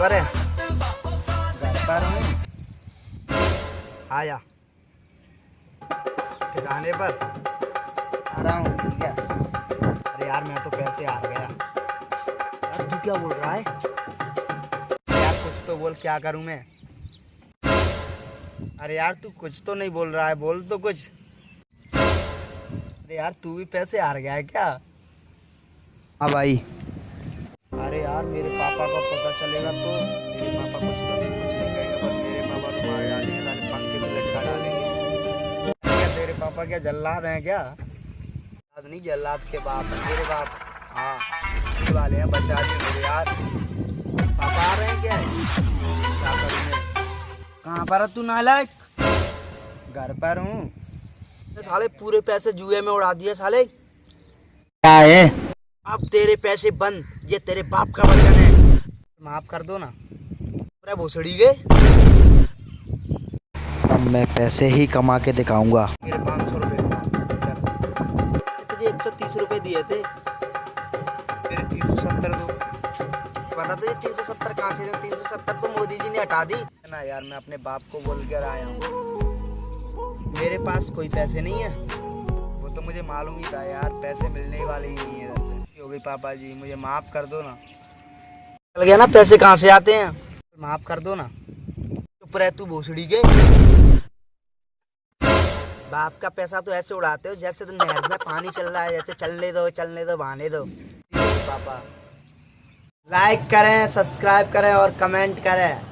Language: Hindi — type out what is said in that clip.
पर है? घर पर हूँ। आया ठिकाने पर। आ रहा हूँ। ठीक है। अरे यार मैं तो पैसे हार गया। यार तू क्या बोल रहा है? यार कुछ तो बोल, क्या करूं मैं? अरे यार तू कुछ तो नहीं बोल रहा है, बोल तो कुछ। अरे यार तू भी पैसे हार गया है क्या? हाँ भाई। अरे यार मेरे पापा का पता चलेगा तो मेरे पापा कुछ नहीं कहेंगे, बस मेरे पापा तो मार डालेंगे, साले पंखे से लटका डालेंगे। क्या तेरे पापा क्या जल्लाद हैं क्या? जल्लाद नहीं, जल्लाद के बाप हैं मेरे बाप। हाँ ये वाले हैं, बचा दिए मेरे यार। पापा आ रहे हैं क्या? क्या करूं मैं? कहाँ पर है तू नालायक? घर पर हूँ। साले पूरे पैसे जुए में उड़ा दिए साले। क्या है? अब तेरे पैसे बंद, ये तेरे बाप का बचन है। माफ कर दो ना। अरे भोसड़ी गए। अब मैं पैसे ही कमा के दिखाऊंगा। मेरे 500 रुपए तुझे 130 रुपए दिए थे, मेरे 370 दो। पता तुझे 370 कहाँ से? 370 तो मोदी जी ने हटा दी ना यार। मैं अपने बाप को बोल कर आया हूँ, मेरे पास कोई पैसे नहीं है। वो तो मुझे मालूम ही था यार, पैसे मिलने वाले ही नहीं है इधर से। हो गई पापा जी, मुझे माफ कर दो ना। चल गया ना, पैसे कहाँ से आते हैं? माफ कर दो ना। चुप रह तू भोसड़ी के। बाप का पैसा तो ऐसे उड़ाते हो जैसे तो नहर में पानी चल रहा है, जैसे चलने दो बहाने दो। पापा लाइक करें, सब्सक्राइब करें और कमेंट करें।